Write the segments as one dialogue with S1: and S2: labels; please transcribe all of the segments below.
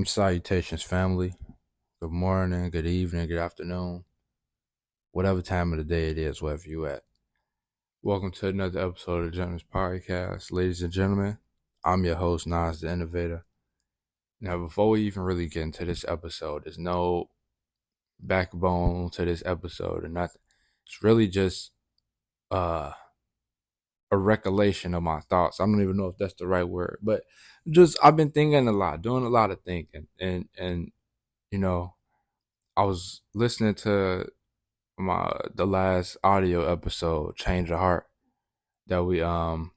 S1: Salutations, family. Good morning, good evening, good afternoon, whatever time of the day it is, wherever you at. Welcome to another episode of the Gentleman's Podcast. Ladies and gentlemen, I'm your host, Nas the Innovator. Now, before we even really get into this episode, there's no backbone to this episode or nothing. It's really just uh, a recollection of my thoughts. I don't even know if that's the right word, but just I've been thinking a lot, doing a lot of thinking, and you know, I was listening to the last audio episode, Change of Heart, that we oh,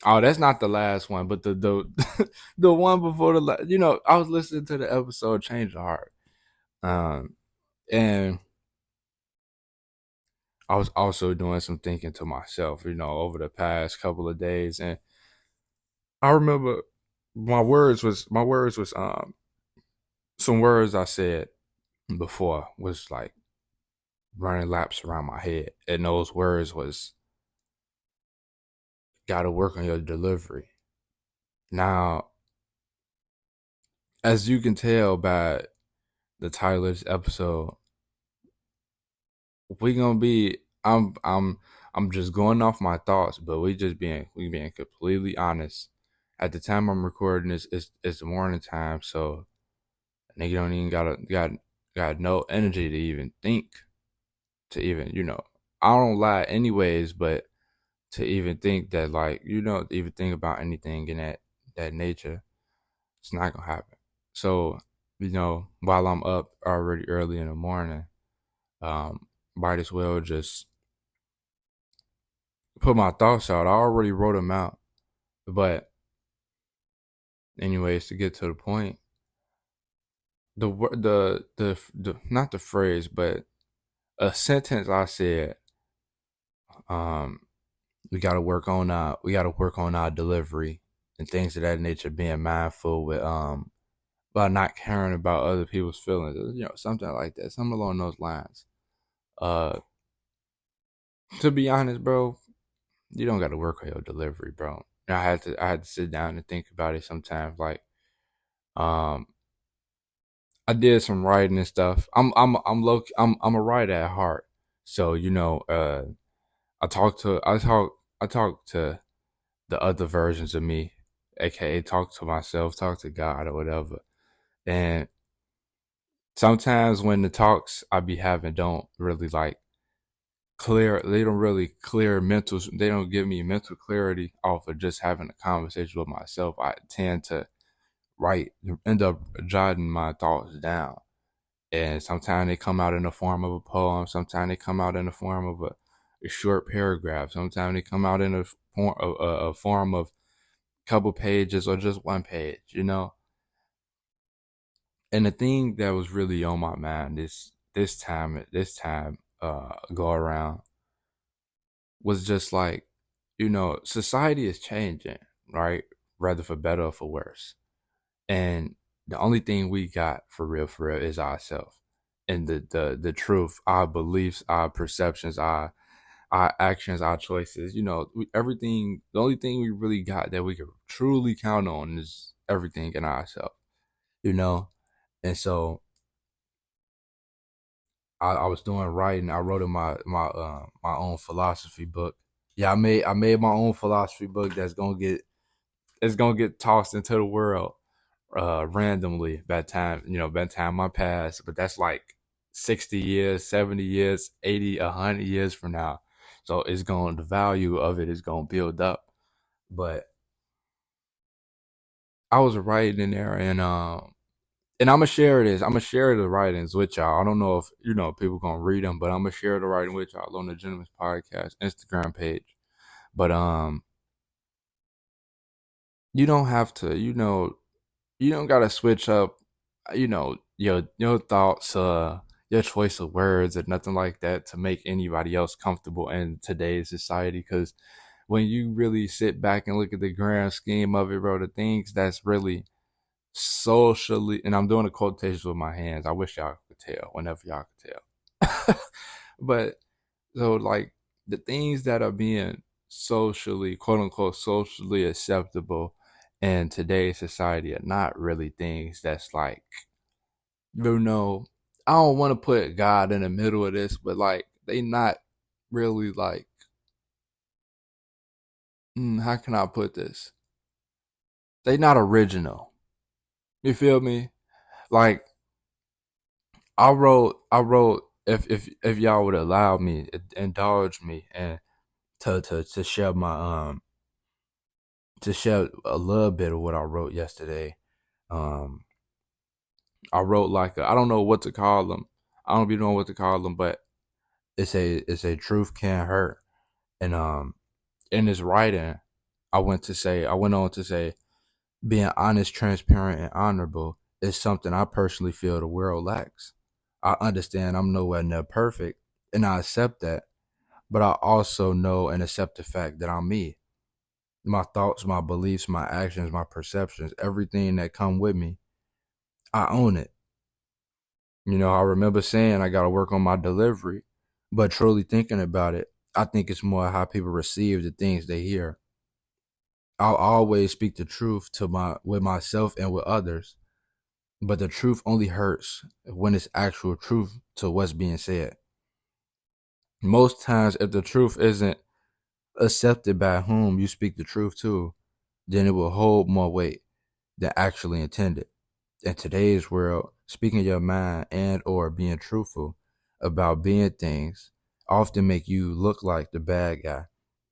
S1: that's not the last one, but the the one before I was listening to the episode Change of Heart. And I was also doing some thinking to myself, over the past couple of days, and I remember my words was some words I said before was like running laps around my head, and those words was gotta work on your delivery. Now, as you can tell by the title of this episode, we gonna be I'm just going off my thoughts, but we being completely honest. At the time I'm recording this, it's the morning time, so nigga don't even got no energy to even think, to even, I don't lie anyways, but to even think that, like, even think about anything in that nature, it's not gonna happen. So, while I'm up already early in the morning, might as well just put my thoughts out. I already wrote them out, but anyways, to get to the point, the not the phrase, but a sentence I said, um, we gotta work on our delivery and things of that nature. Being mindful with about not caring about other people's feelings, something like that, something along those lines. Uh, to be honest, bro, you don't got to work on your delivery, bro. I had to sit down and think about it sometimes. Like, um, I did some writing and stuff. I'm a writer at heart. So, I talk to the other versions of me, aka talk to myself, talk to God or whatever. And sometimes when the talks I be having don't really like clear, they don't really clear mental, they don't give me mental clarity off of just having a conversation with myself. I tend to write, end up jotting my thoughts down. And sometimes they come out in the form of a poem. Sometimes they come out in the form of a short paragraph. Sometimes they come out in a form of a couple pages or just one page. And the thing that was really on my mind this time go around was just like, society is changing, right? Rather for better or for worse. And the only thing we got for real is ourselves. And the truth, our beliefs, our perceptions, our actions, our choices, everything, the only thing we really got that we can truly count on is everything in ourselves, you know? And so I was doing writing. I wrote in my own philosophy book. Yeah, I made my own philosophy book that's gonna get tossed into the world randomly by the time I pass. But that's like 60 years, 70 years, 80, 100 years from now. So the value of it is gonna build up. But I was writing in there, and I'm gonna share this. I'm gonna share the writings with y'all. I don't know if people gonna read them, but I'm gonna share the writing with y'all on the Gentleman's Podcast Instagram page. But you don't have to, you don't gotta switch up, your thoughts, your choice of words, or nothing like that to make anybody else comfortable in today's society. Because when you really sit back and look at the grand scheme of it, bro, the things that's really socially, and I'm doing the quotations with my hands. I wish y'all could tell whenever y'all could tell. But so, like, the things that are being socially, quote unquote, socially acceptable in today's society are not really things that's like, you know, I don't want to put God in the middle of this, but like they not really like, how can I put this? They not original. You feel me? Like I wrote if y'all would allow me, indulge me, and to share my to share a little bit of what I wrote yesterday. Um, I wrote like I don't know what to call them. I don't be knowing what to call them, but it's a truth can't hurt. And in this writing, I went on to say being honest, transparent, and honorable is something I personally feel the world lacks. I understand I'm nowhere near perfect, and I accept that. But I also know and accept the fact that I'm me. My thoughts, my beliefs, my actions, my perceptions, everything that come with me, I own it. I remember saying I got to work on my delivery, but truly thinking about it, I think it's more how people receive the things they hear. I'll always speak the truth to my with myself and with others, but the truth only hurts when it's actual truth to what's being said. Most times, if the truth isn't accepted by whom you speak the truth to, then it will hold more weight than actually intended. In today's world, speaking your mind and or being truthful about being things often make you look like the bad guy.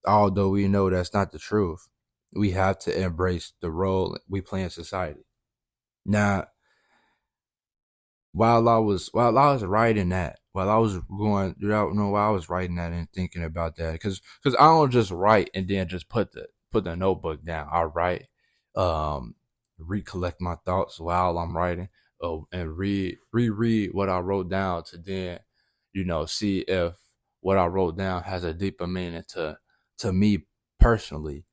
S1: Although we know that's not the truth, we have to embrace the role we play in society. Now, while I was writing that, while I was going throughout, while I was writing that and thinking about that, because I don't just write and then just put the notebook down. I write, um, recollect my thoughts while I'm writing, and reread what I wrote down to then, see if what I wrote down has a deeper meaning to me personally,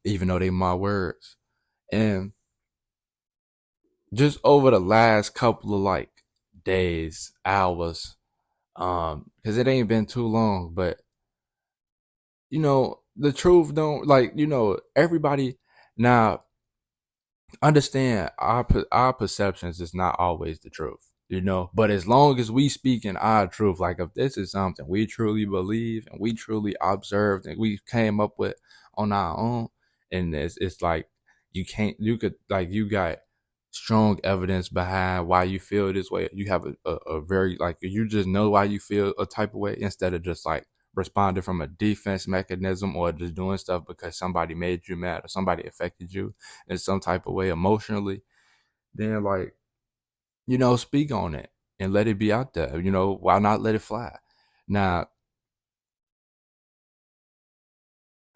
S1: even though they my words. And just over the last couple of like days, hours, because it ain't been too long, but the truth don't like, everybody now understand our perceptions is not always the truth, but as long as we speak in our truth, like if this is something we truly believe and we truly observed and we came up with on our own, and it's like you could like you got strong evidence behind why you feel this way. You have a very like you just know why you feel a type of way instead of just like responding from a defense mechanism or just doing stuff because somebody made you mad or somebody affected you in some type of way emotionally. Then like, speak on it and let it be out there. Why not let it fly? Now,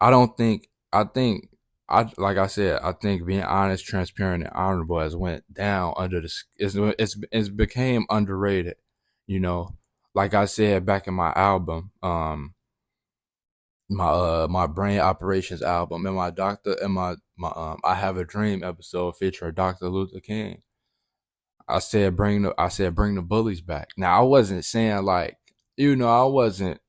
S1: I don't think I think I like I said, I think being honest, transparent, and honorable has went down under it's became underrated. You know, like I said back in my album, my brain operations album, and my doctor and my I have a dream episode featuring Dr. Luther King. I said bring the bullies back. Now I wasn't saying like, I wasn't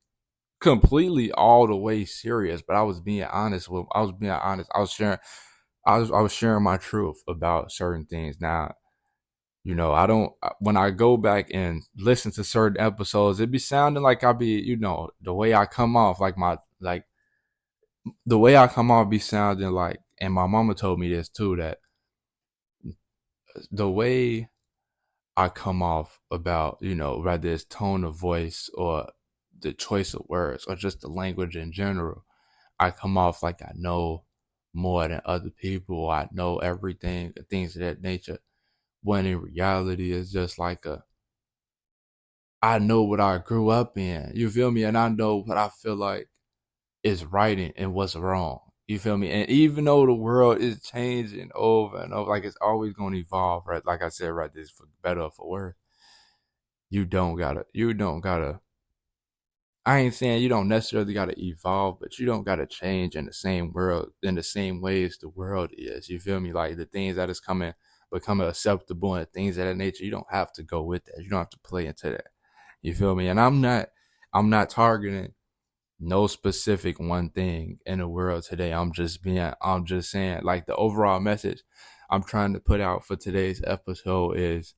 S1: completely all the way serious, but I was being honest. I was sharing my truth about certain things. Now, I don't when I go back and listen to certain episodes, it be sounding like I be, the way I come off, like the way I come off be sounding like, and my mama told me this too, that the way I come off about, whether it's tone of voice or the choice of words or just the language in general, I come off like I know more than other people, or I know everything, things of that nature. When in reality, it's just like I know what I grew up in. You feel me? And I know what I feel like is right and what's wrong. You feel me? And even though the world is changing over and over, like it's always going to evolve, right? Like I said, right, this for better or for worse. You don't gotta. I ain't saying you don't necessarily gotta evolve, but you don't gotta change in the same world, in the same ways the world is. You feel me? Like the things that is becoming acceptable and things of that nature, you don't have to go with that. You don't have to play into that. You feel me? And I'm not targeting no specific one thing in the world today. I'm just saying, like, the overall message I'm trying to put out for today's episode is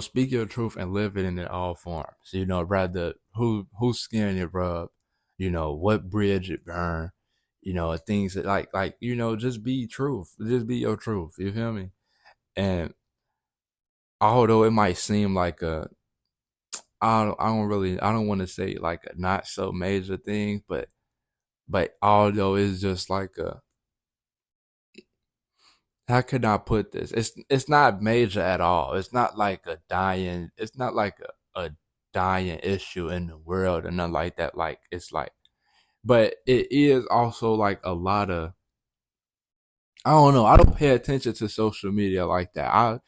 S1: speak your truth and live it in all forms. Rather whose skin it rub, what bridge it burn, things that just be truth. Just be your truth. You feel me? And although it might seem like I don't want to say like a not so major thing, but although it's just like a, how could I put this? It's not major at all. It's not like a dying issue in the world and nothing like that. Like, it's like, but it is also like a lot of, I don't know. I don't pay attention to social media like that.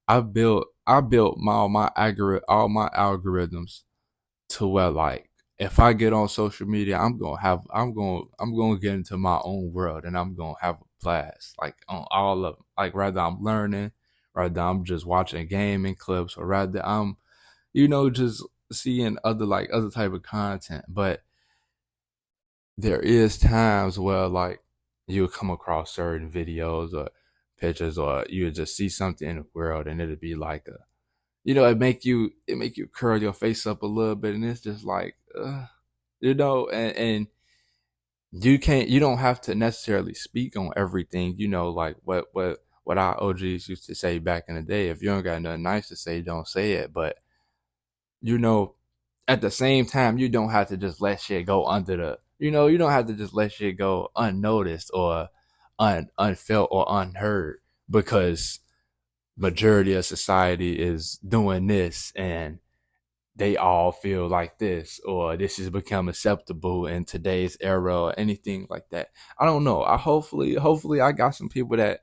S1: I built all my algorithms to where, like, if I get on social media, I'm gonna get into my own world and I'm gonna have a blast, like, on all of them. Like, rather I'm learning, rather I'm just watching gaming clips, or rather I'm just seeing other type of content. But there is times where, like, you'll come across certain videos or pictures, or you just see something in the world and it'll be like a, it make you curl your face up a little bit, and it's just like, and you don't have to necessarily speak on everything, like what our OGs used to say back in the day. If you don't got nothing nice to say, don't say it. But you know, at the same time, you don't have to just let shit go under the, you don't have to just let shit go unnoticed, or unfelt or unheard, because majority of society is doing this, and they all feel like this, or this has become acceptable in today's era, or anything like that. I don't know. Hopefully I got some people that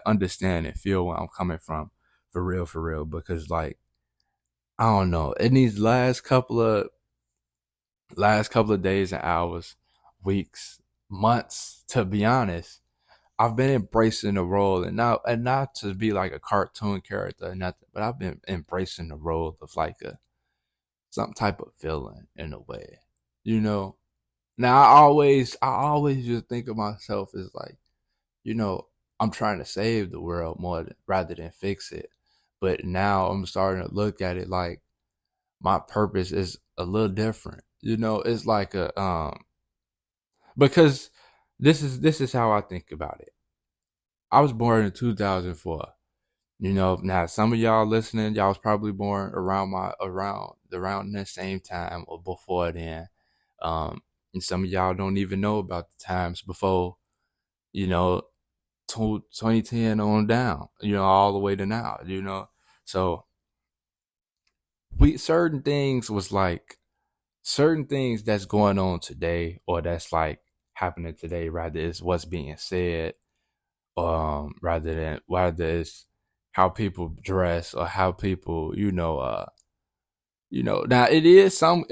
S1: understand and feel where I'm coming from, for real, because, like, I don't know. In these last couple of days and hours, weeks, months, to be honest, I've been embracing the role, and not to be like a cartoon character or nothing, but I've been embracing the role of like a some type of villain in a way. You know. Now I always just think of myself as like, you know, I'm trying to save the world rather than fix it. But now I'm starting to look at it like my purpose is a little different. It's like a, because this is how I think about it. I was born in 2004. Now some of y'all listening, y'all was probably born around that same time or before then. And some of y'all don't even know about the times before, you know, 2010 on down, all the way to now, So we certain things that's going on today, or that's like happening today, rather is what's being said, rather it's how people dress, or how people, now some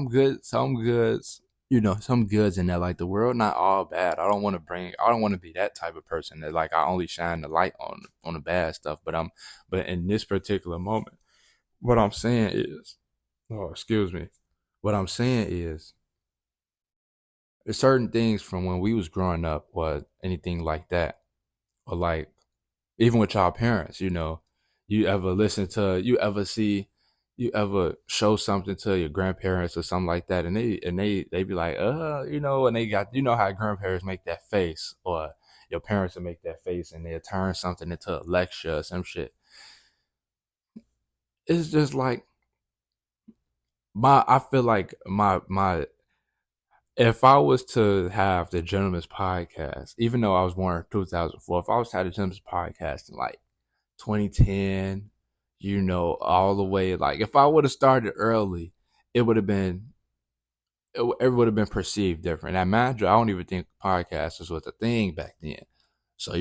S1: goods, some goods in there. Like, the world not all bad. I don't want to be that type of person that, like, I only shine the light on the bad stuff. But in this particular moment, what I'm saying is, oh, excuse me, what I'm saying is, there's certain things from when we was growing up, or anything like that, or like, even with y'all parents, you ever see, you ever show something to your grandparents or something like that, and they be like, and they got, how grandparents make that face, or your parents will make that face, and they'll turn something into a lecture or some shit. It's just like, I feel like my if I was to have the Gentleman's Podcast, even though I was born in 2004, if I was to have the Gentleman's Podcast in like 2010, all the way, like, if I would have started early, it would have been it would have been perceived different. And mind you, I don't even think podcasters was a thing back then. So,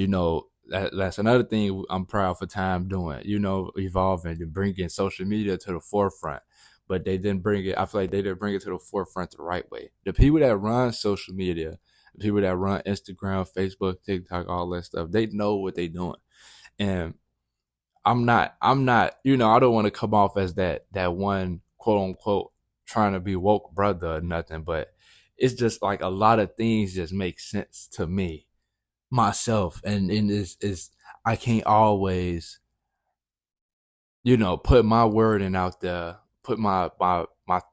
S1: that's another thing I'm proud for time doing. Evolving and bringing social media to the forefront. But they didn't bring it. I feel like they didn't bring it to the forefront the right way. The people that run social media, the people that run Instagram, Facebook, TikTok, all that stuff, they know what they're doing. And I'm not, I don't want to come off as that one quote unquote trying to be woke brother or nothing, but it's just like a lot of things just make sense to me myself, and is I can't always, put my word in out there, put my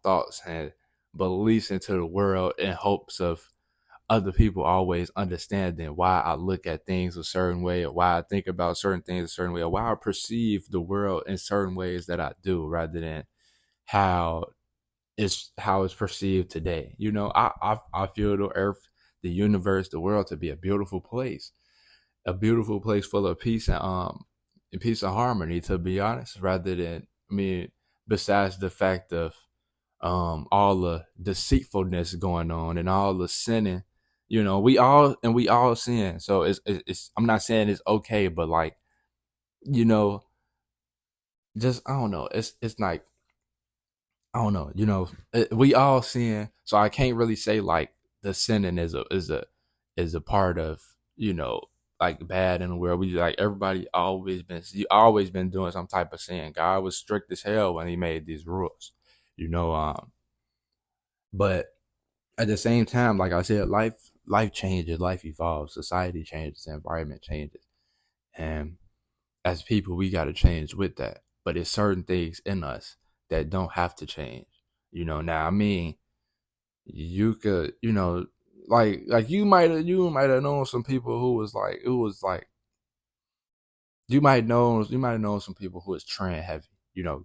S1: thoughts and beliefs into the world in hopes of other people always understanding why I look at things a certain way, or why I think about certain things a certain way, or why I perceive the world in certain ways that I do, rather than how how it's perceived today. I feel the earth, the universe, the world to be a beautiful place full of peace and harmony. To be honest, rather than, besides the fact of all the deceitfulness going on and all the sinning, we all sin. So it's I'm not saying it's okay, but like, you know just I don't know, it's like, I don't know, we all sin. So I can't really say like the sinning is a part of, you know like bad in the world. We like everybody always been doing some type of sin. God was strict as hell when he made these rules, you know but at the same time, like I said, life changes, life evolves, society changes, the environment changes, and as people, we got to change with that. But it's certain things in us that don't have to change. Now, you could, like you might have known some people who was like you might know some people who is trend heavy,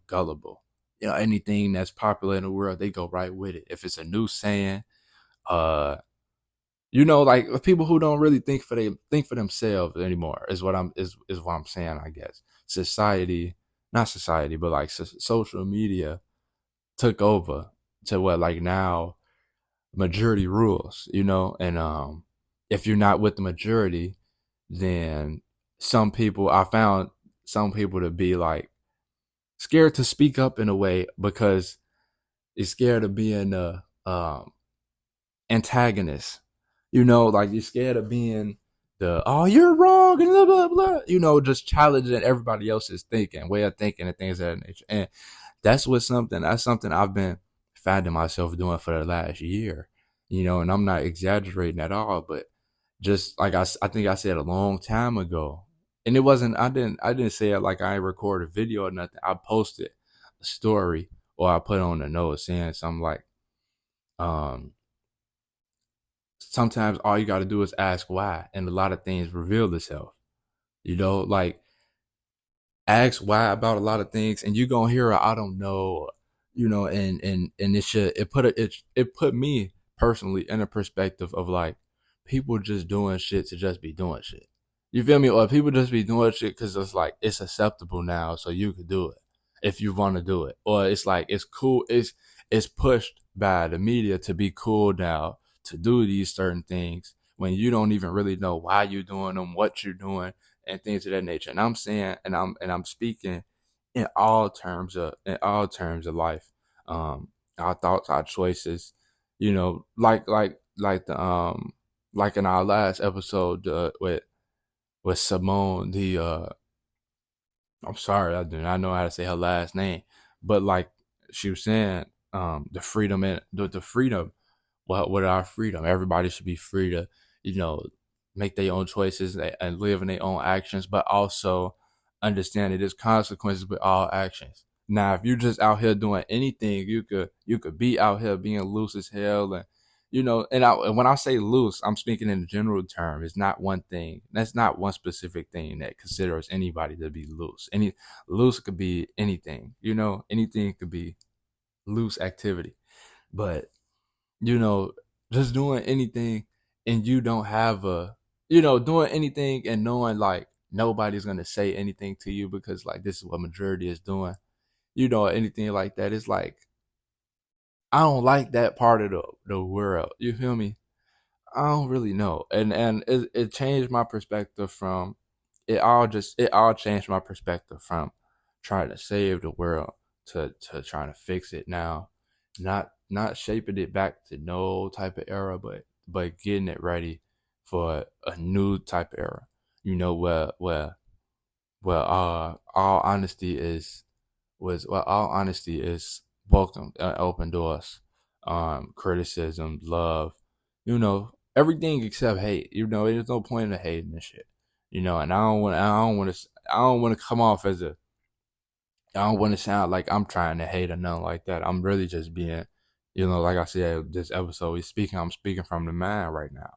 S1: gullible. Anything that's popular in the world, they go right with it. If it's a new saying, uh like people who don't really think for themselves anymore is what I'm saying. I guess society, not society, but like social media took over to what, like, now majority rules, and if you're not with the majority, then I found some people to be like scared to speak up in a way because they're scared of being a antagonist. Like you're scared of being oh, you're wrong and blah blah blah. Just challenging everybody else's way of thinking and things of that nature. And that's something I've been finding myself doing for the last year. And I'm not exaggerating at all, but just like I think I said a long time ago, and it wasn't I didn't say it like I recorded a video or nothing. I posted a story, or I put on a note saying something like, um sometimes all you got to do is ask why, and a lot of things reveal itself. Like, ask why about a lot of things, and you gonna hear a I don't know, and it put me personally in a perspective of like people just doing shit to just be doing shit. You feel me? Or people just be doing shit because it's like it's acceptable now, so you could do it if you want to do it, or it's like it's cool. It's pushed by the media to be cool now to do these certain things when you don't even really know why you're doing them, what you're doing, and things of that nature. And I'm saying, and I'm speaking in all terms of life, our thoughts, our choices, like the like in our last episode, with Simone, the I'm sorry, I do not know how to say her last name, but like she was saying, the freedom and the freedom. What our freedom? Everybody should be free to, you know, make their own choices and live in their own actions, but also understand that there's consequences with all actions. Now, if you're just out here doing anything, you could be out here being loose as hell, and and when I say loose, I'm speaking in a general term. It's not one thing. That's not one specific thing that considers anybody to be loose. Any loose could be anything. Anything could be loose activity, but you know, just doing anything, and you don't have doing anything and knowing like nobody's gonna say anything to you because like this is what majority is doing. Anything like that. It's like I don't like that part of the world. You feel me? I don't really know, and it changed my perspective from it all changed my perspective from trying to save the world to trying to fix it now, not shaping it back to no type of era, but getting it ready for a new type of era, where Well, all honesty is all honesty is welcome, open doors, criticism, love, everything except hate. There's no point in hating this shit, and I don't want to come off as a, I don't want to sound like I'm trying to hate or nothing like that. I'm really just being, like I said, this episode I'm speaking from the mind right now.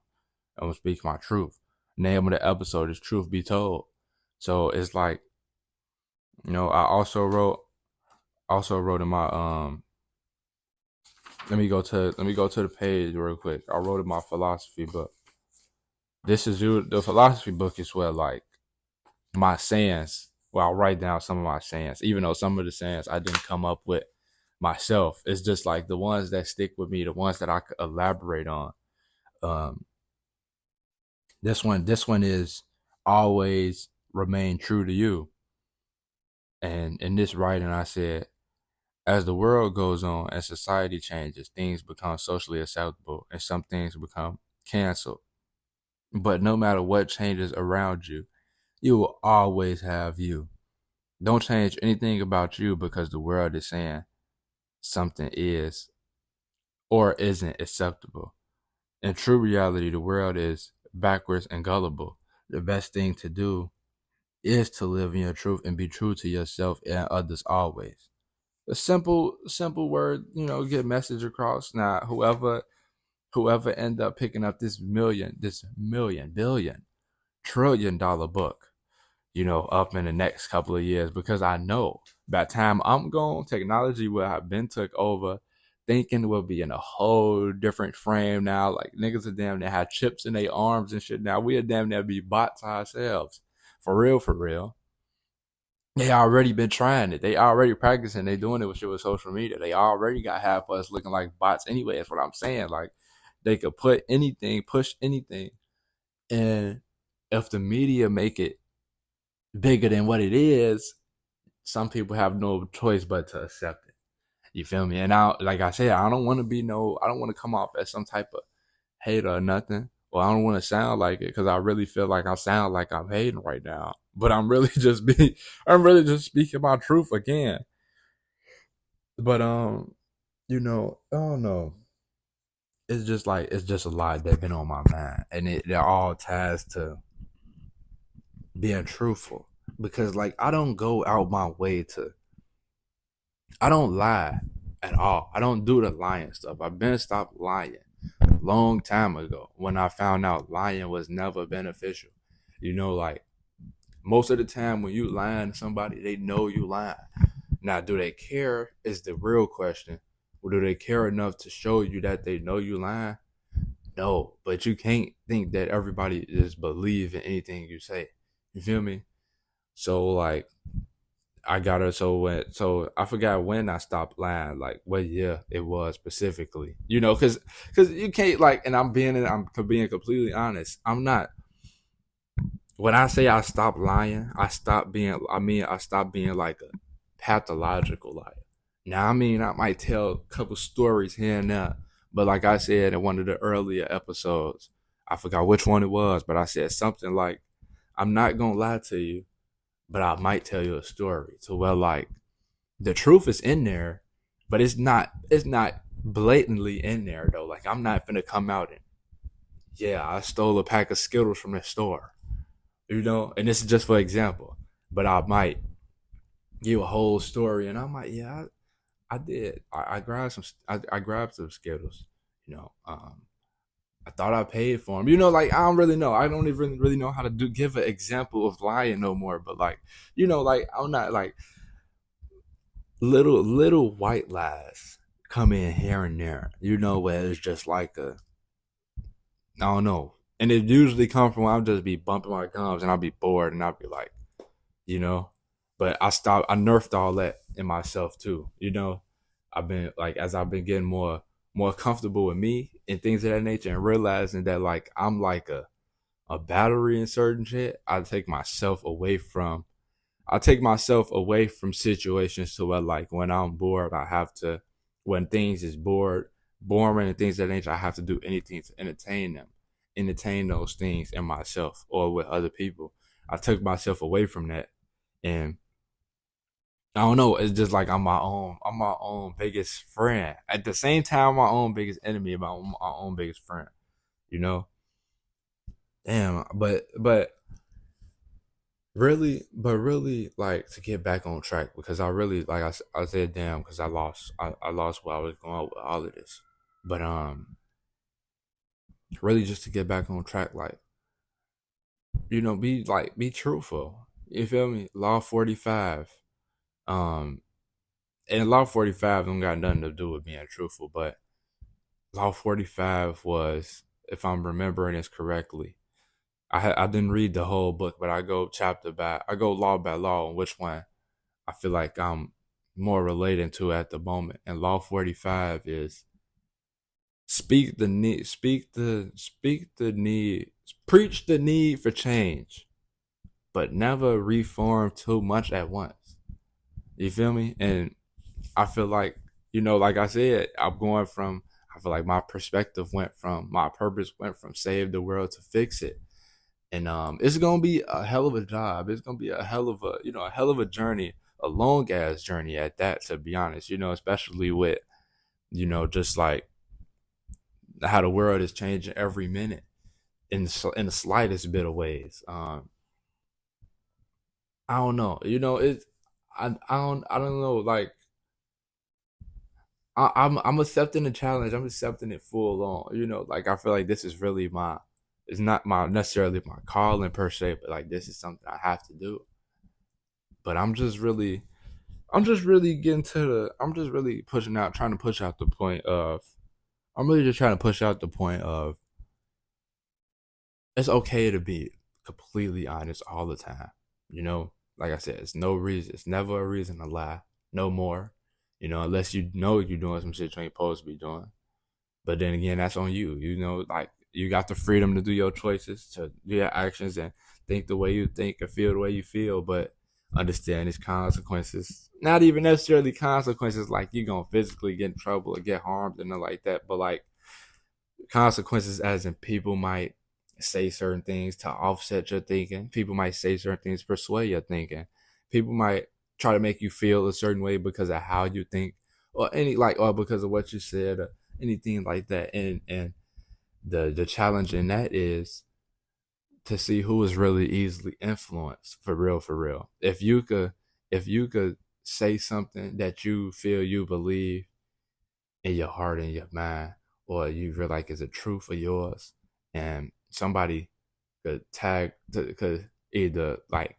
S1: I'm speaking my truth. Name of the episode is Truth Be Told. So it's like, I also wrote in my let me go to the page real quick. I wrote in my philosophy book. The philosophy book is where like my sayings. Well, I'll write down some of my sayings, even though some of the sayings I didn't come up with myself. It's just like the ones that stick with me, the ones that I could elaborate on. Um, this one is always remain true to you. And in this writing, I said, as the world goes on and society changes, things become socially acceptable and some things become canceled. But no matter what changes around you, you will always have you. Don't change anything about you because the world is saying something is or isn't acceptable. In true reality, the world is backwards and gullible. The best thing to do is to live in your truth and be true to yourself and others always. A simple word, get message across. Now, whoever end up picking up this million, billion, $1 trillion book, up in the next couple of years, because I know by the time I'm gone, technology will have been took over. Thinking will be in a whole different frame now. Like niggas are damn near have chips in their arms and shit. Now we are damn near be bots ourselves. For real, for real. They already been trying it. They already practicing. They doing it with shit with social media. They already got half us looking like bots anyway. That's what I'm saying. Like they could put anything, push anything, and if the media make it bigger than what it is, some people have no choice but to accept it. You feel me? And like I said, I don't want to I don't want to come off as some type of hater or nothing. Well, I don't want to sound like it because I really feel like I sound like I'm hating right now. But I'm really just speaking my truth again. But I don't know. It's just a lot that been on my mind, and it all ties to being truthful. Because like I don't go out my way to, I don't lie at all. I don't do the lying stuff. I've been stopped lying long time ago when I found out lying was never beneficial. Like most of the time when you lying to somebody, they know you lying. Now, do they care is the real question. Or do they care enough to show you that they know you lying? No, but you can't think that everybody just believe in anything you say. You feel me? So like I got her. So I forgot when I stopped lying, like what year it was specifically. Because you can't like, and I'm being completely honest. I'm not. When I say I stopped lying, I stopped being like a pathological liar. Now, I might tell a couple stories here and there, but like I said in one of the earlier episodes, I forgot which one it was, but I said something like, I'm not gonna lie to you, but I might tell you a story to where like the truth is in there, but it's not blatantly in there though. Like I'm not gonna come out and yeah, I stole a pack of Skittles from the store, and this is just for example. But I might give a whole story, and I might, yeah, I did. I grabbed I grabbed some Skittles. I thought I paid for them. Like I don't really know. I don't even really know how to give an example of lying no more. But like, like I'm not like little white lies come in here and there. Where it's just like I don't know. And it usually comes from when I'll just be bumping my gums and I'll be bored and I'll be like, you know. But I nerfed all that in myself too. I've been like as I've been getting more comfortable with me and things of that nature and realizing that like I'm like a battery in certain shit. I take myself away from situations to where like when I'm bored, when things is boring and things of that nature, I have to do anything to entertain those things in myself or with other people. I took myself away from that And I don't know. It's just like I'm my own biggest friend. At the same time, my own biggest enemy, my own biggest friend. You know, damn. But really, like to get back on track because I really like I said, damn, because I lost where I was going with all of this. But really just to get back on track, like be truthful. You feel me? Law 45. Um, and Law 45 don't got nothing to do with being truthful, but Law 45 was, if I'm remembering this correctly, I didn't read the whole book, but I go law by law on which one I feel like I'm more relating to at the moment. And Law 45 is speak the need, preach the need for change, but never reform too much at once. You feel me? And I feel like, like I said, I feel like my perspective my purpose went from save the world to fix it. And it's gonna be a hell of a job. It's gonna be a hell of a hell of a journey, a long ass journey at that, to be honest, especially with, just like how the world is changing every minute in the slightest bit of ways. I don't know. I don't know. Like I'm accepting the challenge. I'm accepting it full on. Like I feel like this is really it's not my necessarily my calling per se, but like this is something I have to do. But I'm just really I'm just really trying to push out the point of, I'm really just trying to push out the point of it's okay to be completely honest all the time. Like I said, it's never a reason to lie. No more. Unless you know you're doing some shit you ain't supposed to be doing. But then again, that's on you. Like you got the freedom to do your choices, to do your actions, and think the way you think and feel the way you feel. But understand its consequences. Not even necessarily consequences like you gonna physically get in trouble or get harmed and nothing like that. But like consequences, as in people might say certain things to offset your thinking. People might say certain things to persuade your thinking. People might try to make you feel a certain way because of how you think, or because of what you said, or anything like that. And the challenge in that is to see who is really easily influenced, for real, for real. If you could say something that you feel you believe in your heart and your mind, or you feel like it's a truth of yours, and somebody could either, like,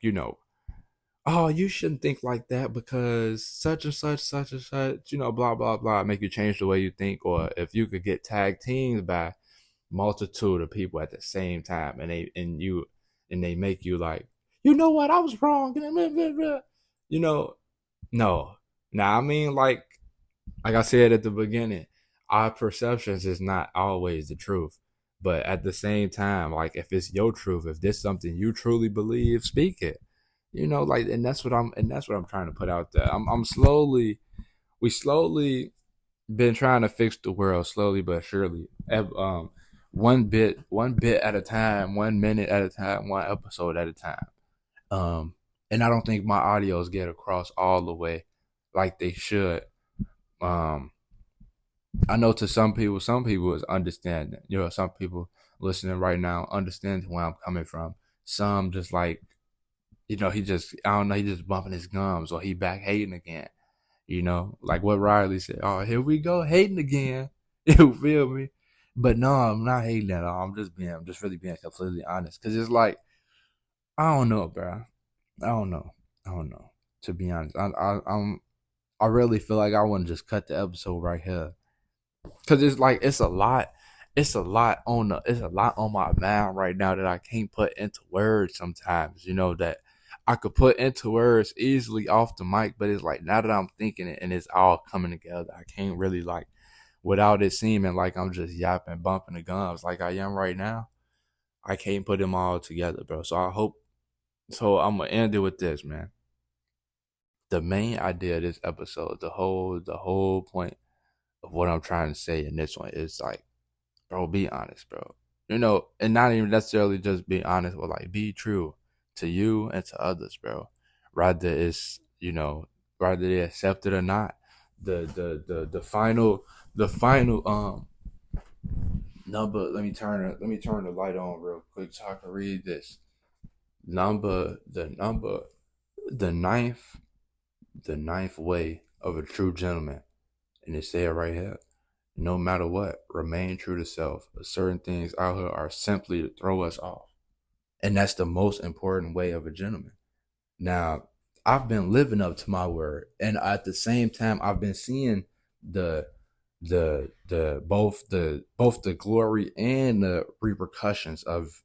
S1: oh, you shouldn't think like that because such and such, blah blah blah, make you change the way you think. Or if you could get tag teamed by multitude of people at the same time, and they make you like, what, I was wrong. You know, no. Now I mean, like I said at the beginning, our perceptions is not always the truth. But at the same time, like if it's your truth, if this something you truly believe, speak it. Like, and that's what I'm trying to put out there. I'm slowly we slowly been trying to fix the world, slowly but surely. One bit at a time, 1 minute at a time, one episode at a time. And I don't think my audios get across all the way like they should. Um, I know to some people is understanding. Some people listening right now understand where I'm coming from. Some just like, he just, I don't know, he just bumping his gums, or he back hating again. Like what Riley said. Oh, here we go, hating again. You feel me? But no, I'm not hating at all. I'm just really being completely honest. Cause it's like, I don't know, bro. I don't know. I don't know. To be honest, I really feel like I want to just cut the episode right here. Cause it's like it's a lot on my mind right now that I can't put into words sometimes, that I could put into words easily off the mic, but it's like now that I'm thinking it and it's all coming together, I can't really, like, without it seeming like I'm just yapping, bumping the gums like I am right now. I can't put them all together, bro. So I'm gonna end it with this, man. The main idea of this episode, the whole point of what I'm trying to say in this one is like, bro, be honest, bro. And not even necessarily just be honest, but like be true to you and to others, bro. rather it's rather they accept it or not. The final number. Let me turn the light on real quick so I can read this number the ninth the ninth way of a true gentleman, and it said right here. No matter what, remain true to self. Certain things out here are simply to throw us off. And that's the most important way of a gentleman. Now, I've been living up to my word. And at the same time, I've been seeing the both the glory and the repercussions of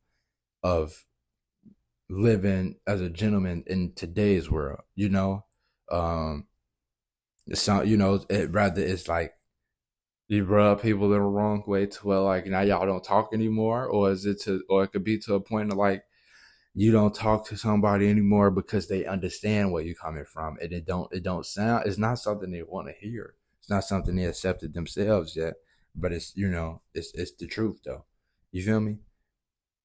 S1: living as a gentleman in today's world. Um it's not, it's like you rub people the wrong way to where like now y'all don't talk anymore, or or it could be to a point of like you don't talk to somebody anymore because they understand where you're coming from, and it don't sound, it's not something they want to hear. It's not something they accepted themselves yet, but it's the truth though. You feel me?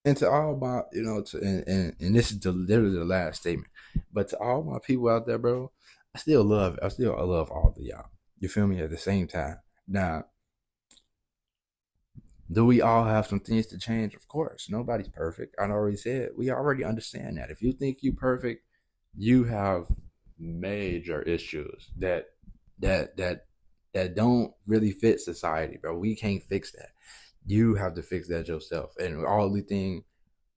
S1: And to all my, and this is literally the last statement, but to all my people out there, bro, I love all of y'all. You feel me? At the same time, now, do we all have some things to change? Of course. Nobody's perfect. I already said, we already understand that. If you think you perfect, you have major issues that don't really fit society, bro. We can't fix that. You have to fix that yourself. And all the thing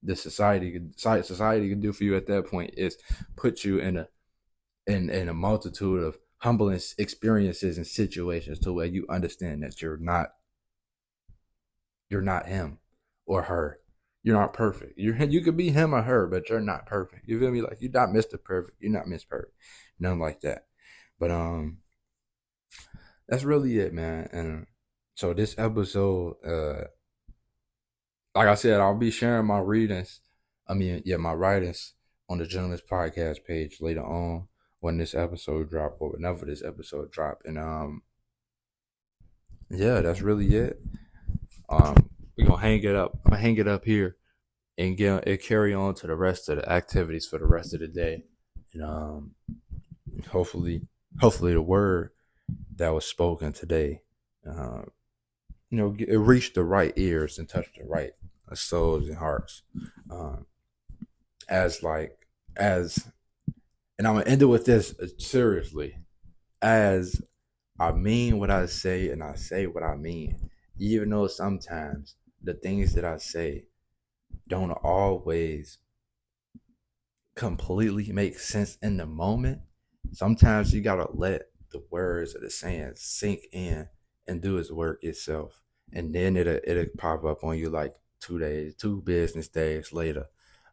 S1: the society can do for you at that point is put you in a multitude of humbling experiences and situations to where you understand that you're not him or her. You're not perfect. You could be him or her, but you're not perfect. You feel me? Like you're not Mr. Perfect. You're not Miss Perfect. Nothing like that. But that's really it, man. And so this episode, like I said, I'll be sharing my readings. My writings on the Gentleman's Podcast page later on when this episode drop or whenever this episode drop. And yeah, that's really it. We're gonna hang it up. I'm gonna hang it up here and get it carry on to the rest of the activities for the rest of the day. And hopefully hopefully the word that was spoken today, uh, it reached the right ears and touched the right souls and hearts. Um, as like as and I'm gonna end it with this seriously. As I mean what I say and I say what I mean, even though sometimes the things that I say don't always completely make sense in the moment. Sometimes you gotta let the words of the saying sink in and do its work itself. And then it'll pop up on you like 2 days, 2 business days later,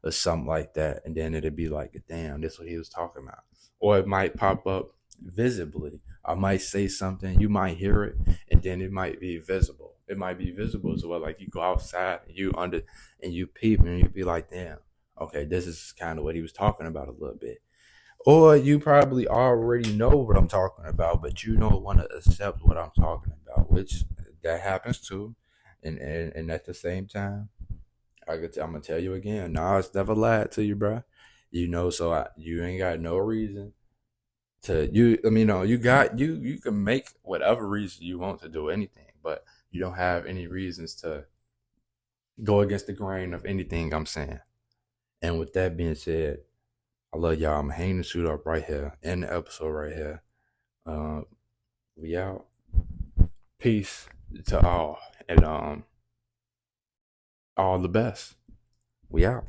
S1: or something like that. And then it'll be like, damn, this is what he was talking about. Or it might pop up visibly. I might say something, you might hear it, and then it might be visible. It might be visible to where like you go outside and you peep and you be like, damn, okay, this is kind of what he was talking about a little bit. Or you probably already know what I'm talking about, but you don't want to accept what I'm talking about, which that happens too. And at the same time, I'm gonna tell you again, Nas never lied to you, bro. You ain't got no reason to you. I mean, no, you can make whatever reason you want to do anything, but you don't have any reasons to go against the grain of anything I'm saying. And with that being said, I love y'all. I'm hanging the suit up right here in the episode right here. Uh, we out. Peace to all, and all the best. We out.